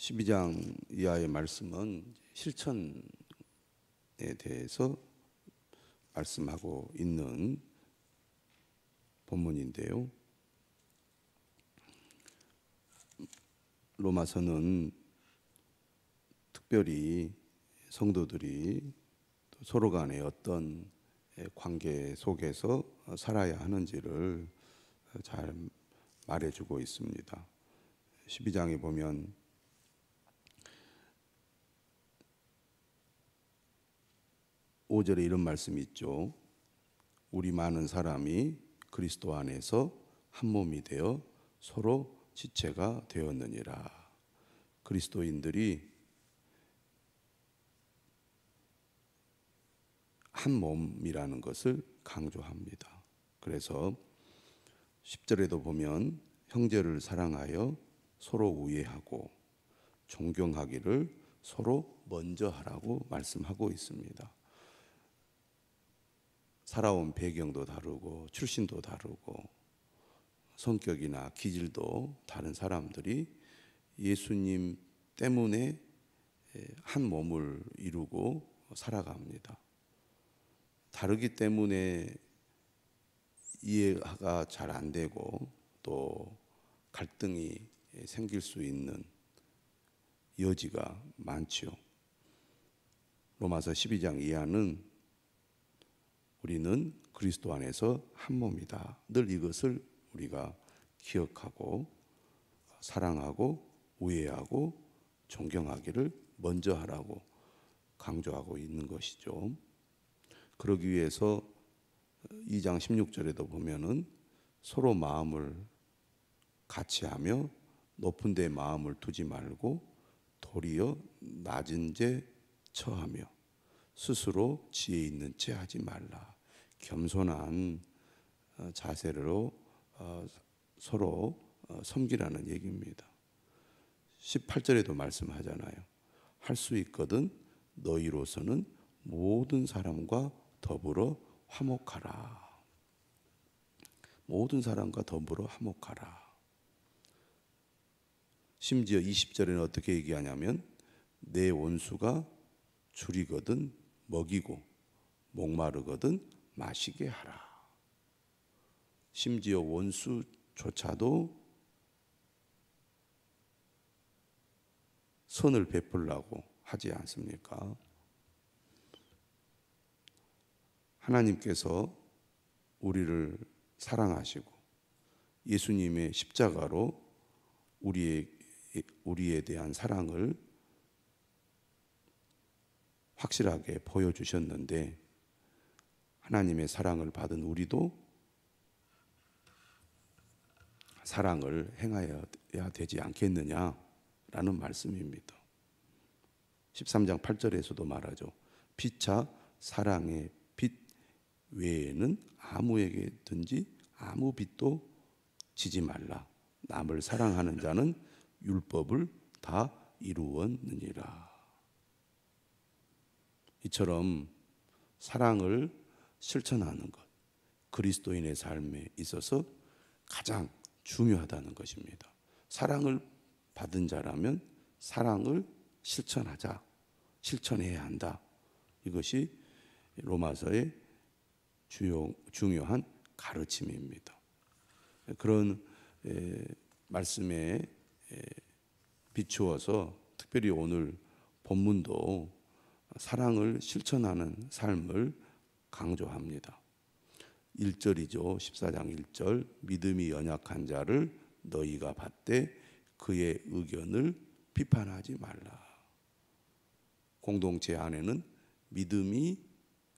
12장 이하의 말씀은 실천에 대해서 말씀하고 있는 본문인데요. 로마서는 특별히 성도들이 서로 간의 어떤 관계 속에서 살아야 하는지를 잘 말해주고 있습니다. 12장에 보면 (5절에) 이런 말씀이 있죠. 우리 많은 사람이 그리스도 안에서 한 몸이 되어 서로 지체가 되었느니라. 그리스도인들이 한 몸이라는 것을 강조합니다. 그래서 10절에도 보면 형제를 사랑하여 서로 우애하고 존경하기를 서로 먼저 하라고 말씀하고 있습니다. 살아온 배경도 다르고 출신도 다르고 성격이나 기질도 다른 사람들이 예수님 때문에 한 몸을 이루고 살아갑니다. 다르기 때문에 이해가 잘 안 되고 또 갈등이 생길 수 있는 여지가 많지요. 로마서 12장 이하는 우리는 그리스도 안에서 한 몸이다. 늘 이것을 우리가 기억하고 사랑하고 우애하고 존경하기를 먼저 하라고 강조하고 있는 것이죠. 그러기 위해서 2장 16절에도 보면은 서로 마음을 같이 하며 높은 데 마음을 두지 말고 도리어 낮은 데 처하며 스스로 지혜 있는 채 하지 말라. 겸손한 자세로 서로 섬기라는 얘기입니다. 18절에도 말씀하잖아요. 할 수 있거든 너희로서는 모든 사람과 더불어 화목하라. 모든 사람과 더불어 화목하라. 심지어 20절에는 어떻게 얘기하냐면 내 원수가 줄이거든 먹이고 목마르거든 마시게 하라. 심지어 원수조차도 선을 베풀라고 하지 않습니까? 하나님께서 우리를 사랑하시고 예수님의 십자가로 우리에 대한 사랑을 확실하게 보여주셨는데 하나님의 사랑을 받은 우리도 사랑을 행해야 되지 않겠느냐라는 말씀입니다. 13장 8절에서도 말하죠. 피차 사랑의 빚 외에는 아무에게든지 아무 빚도 지지 말라. 남을 사랑하는 자는 율법을 다 이루었느니라. 이처럼 사랑을 실천하는 것, 그리스도인의 삶에 있어서 가장 중요하다는 것입니다. 사랑을 받은 자라면 사랑을 실천해야 한다. 이것이 로마서의 중요한 가르침입니다. 그런 말씀에 비추어서 특별히 오늘 본문도 사랑을 실천하는 삶을 강조합니다. 1절이죠. 14장 1절. 믿음이 연약한 자를 너희가 받되 그의 의견을 비판하지 말라. 공동체 안에는 믿음이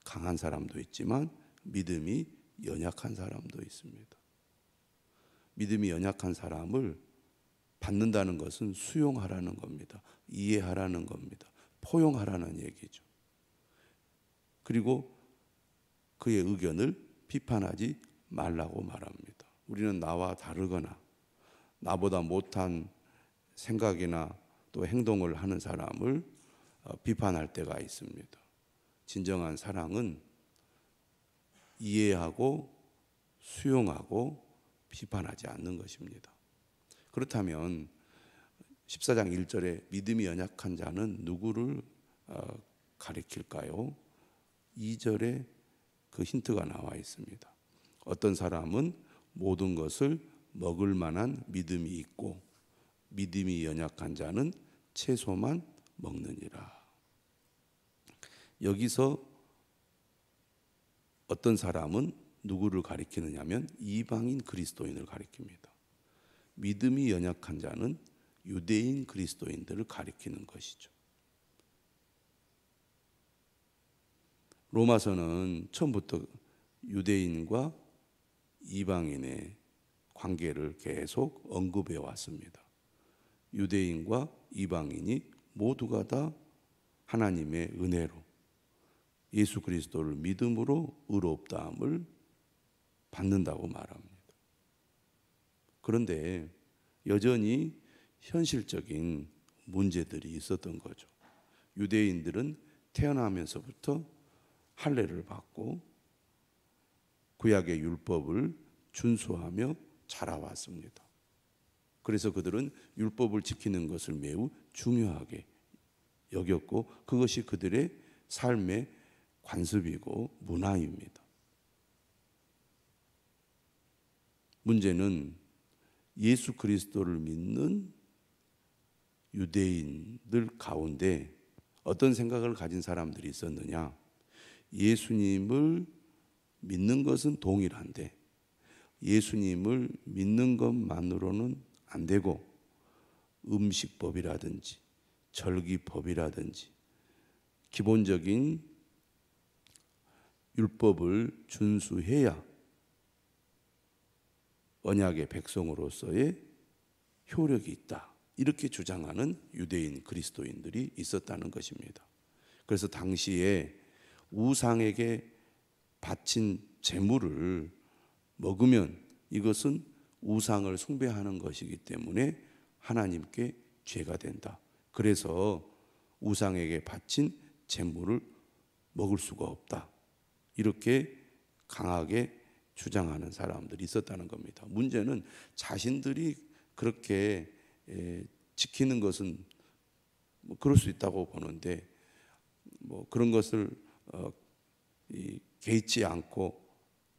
강한 사람도 있지만 믿음이 연약한 사람도 있습니다. 믿음이 연약한 사람을 받는다는 것은 수용하라는 겁니다. 이해하라는 겁니다. 포용하라는 얘기죠. 그리고 그의 의견을 비판하지 말라고 말합니다. 우리는 나와 다르거나 나보다 못한 생각이나 또 행동을 하는 사람을 비판할 때가 있습니다. 진정한 사랑은 이해하고 수용하고 비판하지 않는 것입니다. 그렇다면 14장 1절에 믿음이 연약한 자는 누구를 가리킬까요? 2절에 그 힌트가 나와 있습니다. 어떤 사람은 모든 것을 먹을 만한 믿음이 있고 믿음이 연약한 자는 채소만 먹느니라. 여기서 어떤 사람은 누구를 가리키느냐면 이방인 그리스도인을 가리킵니다. 믿음이 연약한 자는 유대인 그리스도인들을 가리키는 것이죠. 로마서는 처음부터 유대인과 이방인의 관계를 계속 언급해 왔습니다. 유대인과 이방인이 모두가 다 하나님의 은혜로 예수 그리스도를 믿음으로 의롭다함을 받는다고 말합니다. 그런데 여전히 현실적인 문제들이 있었던 거죠. 유대인들은 태어나면서부터 할례를 받고 구약의 율법을 준수하며 자라왔습니다. 그래서 그들은 율법을 지키는 것을 매우 중요하게 여겼고 그것이 그들의 삶의 관습이고 문화입니다. 문제는 예수 그리스도를 믿는 유대인들 가운데 어떤 생각을 가진 사람들이 있었느냐? 예수님을 믿는 것은 동일한데 예수님을 믿는 것만으로는 안 되고 음식법이라든지 절기법이라든지 기본적인 율법을 준수해야 언약의 백성으로서의 효력이 있다. 이렇게 주장하는 유대인 그리스도인들이 있었다는 것입니다. 그래서 당시에 우상에게 바친 제물을 먹으면 이것은 우상을 숭배하는 것이기 때문에 하나님께 죄가 된다. 그래서 우상에게 바친 제물을 먹을 수가 없다. 이렇게 강하게 주장하는 사람들이 있었다는 겁니다. 문제는 자신들이 그렇게 지키는 것은 뭐 그럴 수 있다고 보는데 뭐 그런 것을 개의치 않고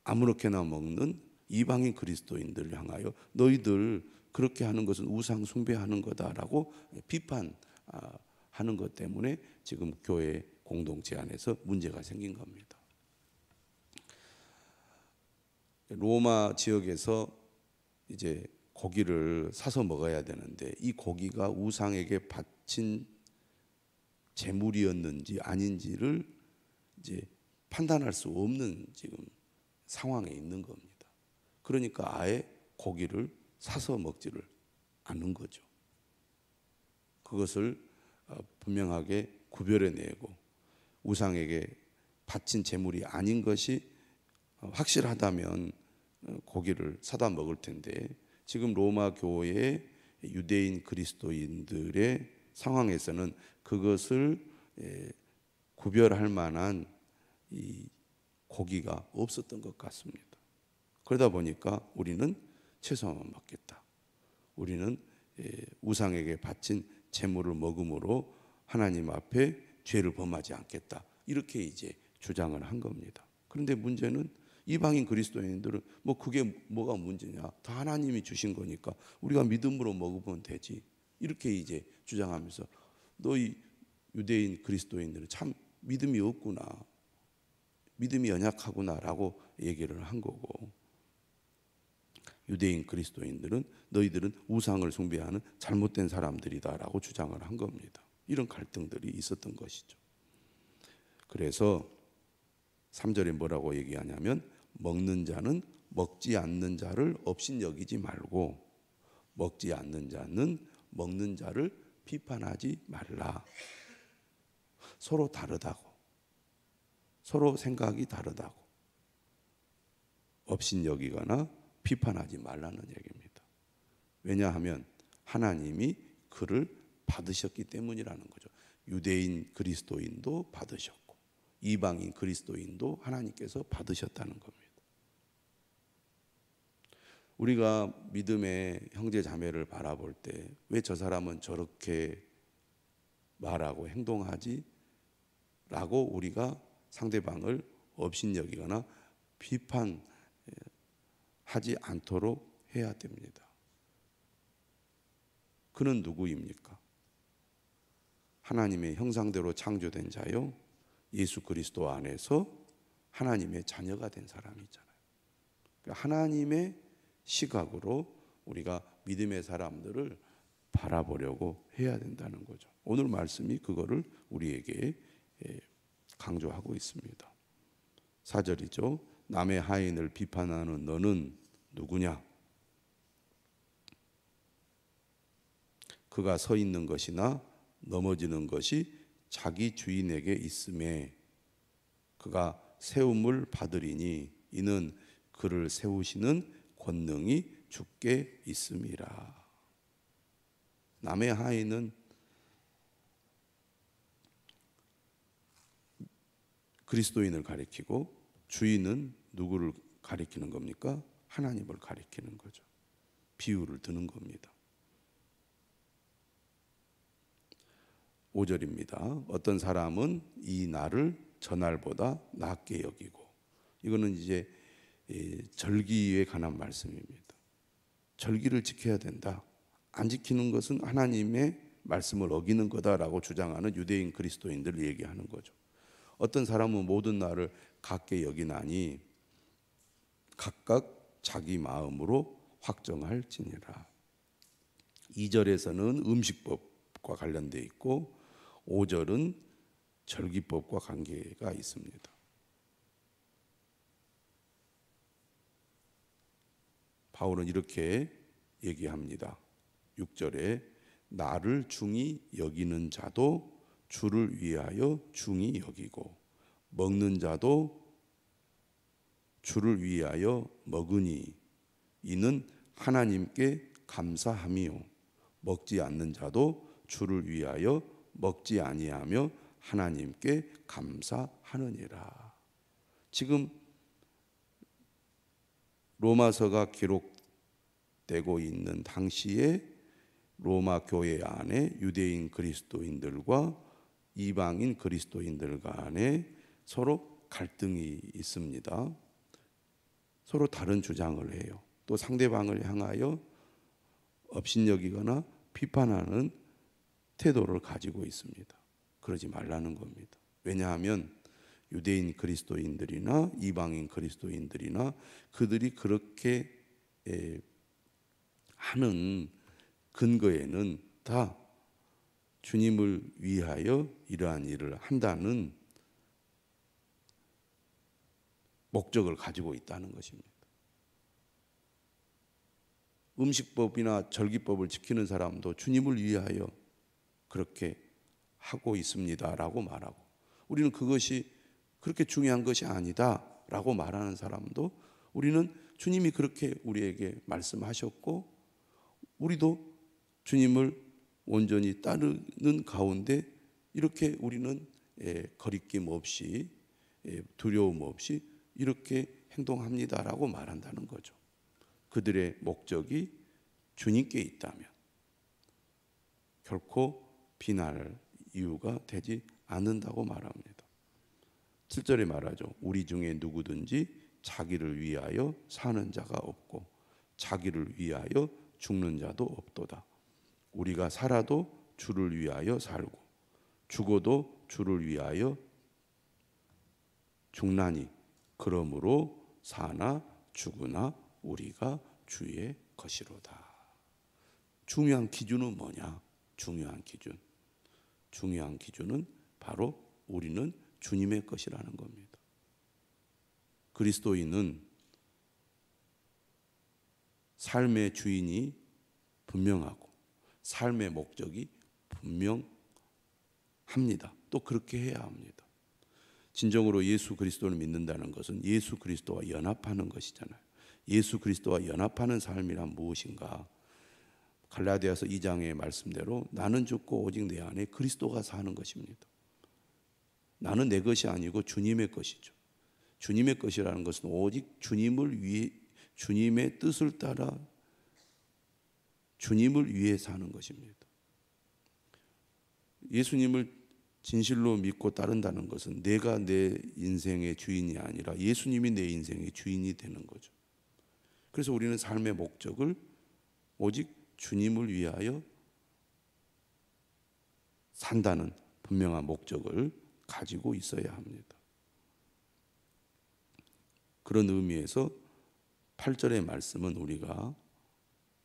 아무렇게나 먹는 이방인 그리스도인들을 향하여 너희들 그렇게 하는 것은 우상 숭배하는 거다라고 비판하는 것 때문에 지금 교회 공동체 안에서 문제가 생긴 겁니다. 로마 지역에서 이제 고기를 사서 먹어야 되는데 이 고기가 우상에게 바친 제물이었는지 아닌지를 이제 판단할 수 없는 지금 상황에 있는 겁니다. 그러니까 아예 고기를 사서 먹지를 않는 거죠. 그것을 분명하게 구별해내고 우상에게 바친 제물이 아닌 것이 확실하다면 고기를 사다 먹을 텐데 지금 로마 교회의 유대인 그리스도인들의 상황에서는 그것을 구별할 만한 이 고기가 없었던 것 같습니다. 그러다 보니까 우리는 채소만 먹겠다. 우리는 우상에게 바친 제물을 먹음으로 하나님 앞에 죄를 범하지 않겠다. 이렇게 이제 주장을 한 겁니다. 그런데 문제는 이방인 그리스도인들은 뭐 그게 뭐가 문제냐? 다 하나님이 주신 거니까 우리가 믿음으로 먹으면 되지. 이렇게 이제 주장하면서 너희 유대인 그리스도인들은 참 믿음이 없구나. 믿음이 연약하구나라고 얘기를 한 거고 유대인 그리스도인들은 너희들은 우상을 숭배하는 잘못된 사람들이다라고 주장을 한 겁니다. 이런 갈등들이 있었던 것이죠. 그래서 3절에 뭐라고 얘기하냐면 먹는 자는 먹지 않는 자를 업신여기지 말고 먹지 않는 자는 먹는 자를 비판하지 말라. 서로 다르다고. 서로 생각이 다르다고. 업신여기거나 비판하지 말라는 얘기입니다. 왜냐하면 하나님이 그를 받으셨기 때문이라는 거죠. 유대인 그리스도인도 받으셨고 이방인 그리스도인도 하나님께서 받으셨다는 겁니다. 우리가 믿음의 형제 자매를 바라볼 때 왜 저 사람은 저렇게 말하고 행동하지? 라고 우리가 상대방을 업신여기거나 비판하지 않도록 해야 됩니다. 그는 누구입니까? 하나님의 형상대로 창조된 자요, 예수 그리스도 안에서 하나님의 자녀가 된 사람이잖아요. 하나님의 시각으로 우리가 믿음의 사람들을 바라보려고 해야 된다는 거죠. 오늘 말씀이 그거를 우리에게 강조하고 있습니다. 4절이죠. 남의 하인을 비판하는 너는 누구냐? 그가 서 있는 것이나 넘어지는 것이 자기 주인에게 있음에 그가 세움을 받으리니 이는 그를 세우시는 권능이 주께 있음이라. 남의 하인은 그리스도인을 가리키고 주인은 누구를 가리키는 겁니까? 하나님을 가리키는 거죠. 비유를 드는 겁니다. 5절입니다. 어떤 사람은 이 날을 저날보다 낫게 여기고, 이거는 이제 절기에 관한 말씀입니다. 절기를 지켜야 된다. 안 지키는 것은 하나님의 말씀을 어기는 거다라고 주장하는 유대인 그리스도인들을 얘기하는 거죠. 어떤 사람은 모든 날을 같게 여기나니 각각 자기 마음으로 확정할지니라. 2절에서는 음식법과 관련되어 있고 5절은 절기법과 관계가 있습니다. 바울은 이렇게 얘기합니다. 6절에 나를 중히 여기는 자도 주를 위하여 중히 여기고 먹는 자도 주를 위하여 먹으니 이는 하나님께 감사함이요 먹지 않는 자도 주를 위하여 먹지 아니하며 하나님께 감사하느니라. 지금 로마서가 기록되고 있는 당시에 로마 교회 안에 유대인 그리스도인들과 이방인 그리스도인들 간에 서로 갈등이 있습니다. 서로 다른 주장을 해요. 또 상대방을 향하여 업신여기거나 비판하는 태도를 가지고 있습니다. 그러지 말라는 겁니다. 왜냐하면 유대인 그리스도인들이나 이방인 그리스도인들이나 그들이 그렇게 하는 근거에는 다 주님을 위하여 이러한 일을 한다는 목적을 가지고 있다는 것입니다. 음식법이나 절기법을 지키는 사람도 주님을 위하여 그렇게 하고 있습니다라고 말하고, 우리는 그것이 그렇게 중요한 것이 아니다라고 말하는 사람도 우리는 주님이 그렇게 우리에게 말씀하셨고 우리도 주님을 온전히 따르는 가운데 이렇게 우리는 거리낌 없이 두려움 없이 이렇게 행동합니다라고 말한다는 거죠. 그들의 목적이 주님께 있다면 결코 비난할 이유가 되지 않는다고 말합니다. 7절에 말하죠. 우리 중에 누구든지 자기를 위하여 사는 자가 없고 자기를 위하여 죽는 자도 없도다. 우리가 살아도 주를 위하여 살고 죽어도 주를 위하여 죽나니 그러므로 사나 죽으나 우리가 주의 것이로다. 중요한 기준은 뭐냐? 중요한 기준은 바로 우리는 주님의 것이라는 겁니다. 그리스도인은 삶의 주인이 분명하고 삶의 목적이 분명합니다. 또 그렇게 해야 합니다. 진정으로 예수 그리스도를 믿는다는 것은 예수 그리스도와 연합하는 것이잖아요. 예수 그리스도와 연합하는 삶이란 무엇인가? 갈라디아서 2장의 말씀대로 나는 죽고 오직 내 안에 그리스도가 사는 것입니다. 나는 내 것이 아니고 주님의 것이죠. 주님의 것이라는 것은 오직 주님을 위해 주님의 뜻을 따라 주님을 위해 사는 것입니다. 예수님을 진실로 믿고 따른다는 것은 내가 내 인생의 주인이 아니라 예수님이 내 인생의 주인이 되는 거죠. 그래서 우리는 삶의 목적을 오직 주님을 위하여 산다는 분명한 목적을 가지고 있어야 합니다. 그런 의미에서 8절의 말씀은 우리가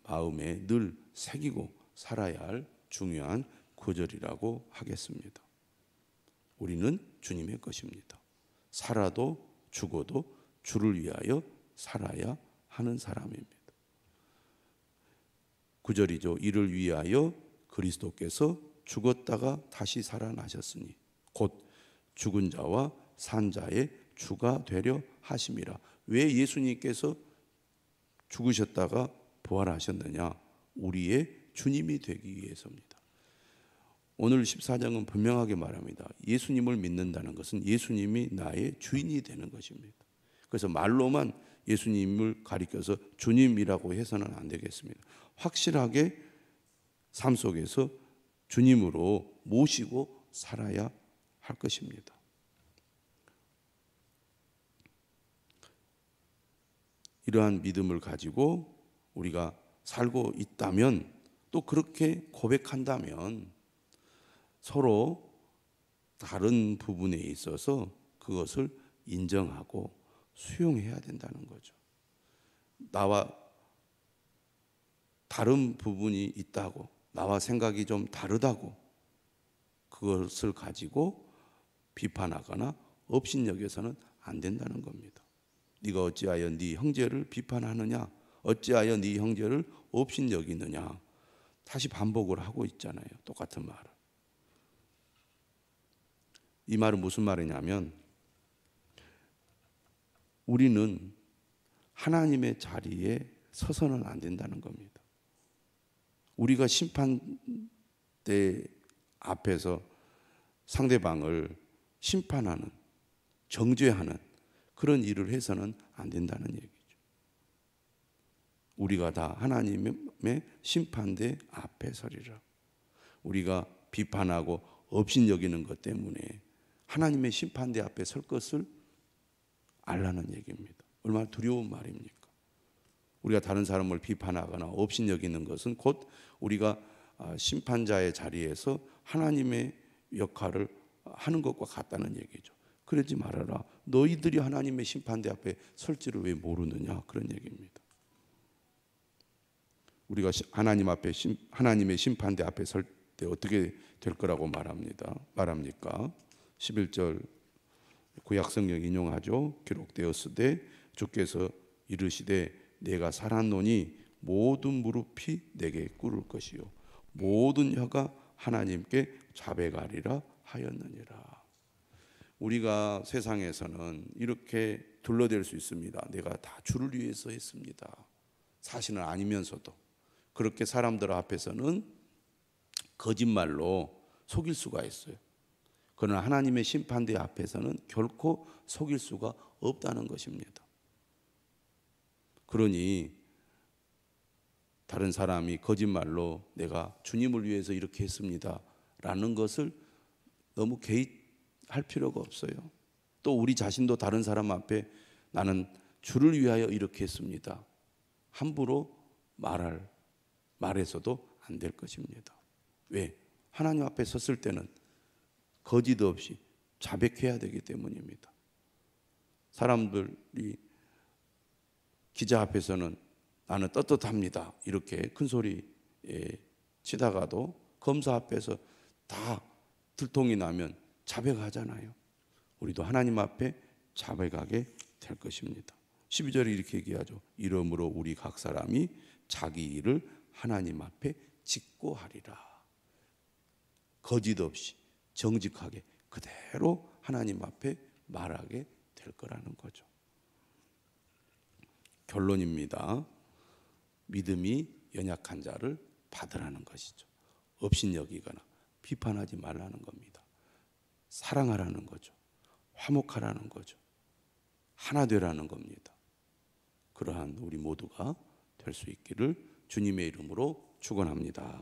마음에 늘 새기고 살아야 할 중요한 구절이라고 하겠습니다. 우리는 주님의 것입니다. 살아도 죽어도 주를 위하여 살아야 하는 사람입니다. 9절이죠. 이를 위하여 그리스도께서 죽었다가 다시 살아나셨으니 곧 죽은 자와 산 자의 주가 되려 하심이라. 왜 예수님께서 죽으셨다가 부활하셨느냐? 우리의 주님이 되기 위해서입니다. 오늘 14장은 분명하게 말합니다. 예수님을 믿는다는 것은 예수님이 나의 주인이 되는 것입니다. 그래서 말로만 예수님을 가리켜서 주님이라고 해서는 안 되겠습니다. 확실하게 삶 속에서 주님으로 모시고 살아야 할 것입니다. 이러한 믿음을 가지고 우리가 살고 있다면, 또 그렇게 고백한다면 서로 다른 부분에 있어서 그것을 인정하고 수용해야 된다는 거죠. 나와 다른 부분이 있다고, 나와 생각이 좀 다르다고 그것을 가지고 비판하거나 업신여겨서는 안 된다는 겁니다. 네가 어찌하여 네 형제를 비판하느냐, 어찌하여 네 형제를 업신여기느냐, 다시 반복을 하고 있잖아요. 똑같은 말을. 이 말은 무슨 말이냐면, 우리는 하나님의 자리에 서서는 안 된다는 겁니다. 우리가 심판대 앞에서 상대방을 심판하는, 정죄하는 그런 일을 해서는 안 된다는 얘기죠. 우리가 다 하나님의 심판대 앞에 서리라. 우리가 비판하고 업신여기는 것 때문에 하나님의 심판대 앞에 설 것을 알라는 얘기입니다. 얼마나 두려운 말입니까? 우리가 다른 사람을 비판하거나 업신여기는 것은 곧 우리가 심판자의 자리에서 하나님의 역할을 하는 것과 같다는 얘기죠. 그러지 말아라. 너희들이 하나님의 심판대 앞에 설지를 왜 모르느냐, 그런 얘기입니다. 우리가 하나님의 심판대 앞에 설 때 어떻게 될 거라고 말합니까? 11절 구약 성경 인용하죠. 기록되었으되 주께서 이르시되 내가 살았노니 모든 무릎이 내게 꿇을 것이요 모든 혀가 하나님께 자백하리라 하였느니라. 우리가 세상에서는 이렇게 둘러댈 수 있습니다. 내가 다 주를 위해서 했습니다. 사실은 아니면서도 그렇게 사람들 앞에서는 거짓말로 속일 수가 있어요. 그러나 하나님의 심판대 앞에서는 결코 속일 수가 없다는 것입니다. 그러니 다른 사람이 거짓말로 내가 주님을 위해서 이렇게 했습니다 라는 것을 너무 개의할 필요가 없어요. 또 우리 자신도 다른 사람 앞에 나는 주를 위하여 이렇게 했습니다 함부로 말해서도 안 될 것입니다. 왜? 하나님 앞에 섰을 때는 거짓 없이 자백해야 되기 때문입니다. 사람들이 기자 앞에서는 나는 떳떳합니다 이렇게 큰 소리 치다가도 검사 앞에서 다 들통이 나면 자백하잖아요. 우리도 하나님 앞에 자백하게 될 것입니다. 12절에 이렇게 얘기하죠. 이러므로 우리 각 사람이 자기 일을 하나님 앞에 짓고 하리라. 거짓 없이 정직하게 그대로 하나님 앞에 말하게 될 거라는 거죠. 결론입니다. 믿음이 연약한 자를 받으라는 것이죠. 업신여기거나 비판하지 말라는 겁니다. 사랑하라는 거죠. 화목하라는 거죠. 하나 되라는 겁니다. 그러한 우리 모두가 될 수 있기를 주님의 이름으로 축원합니다.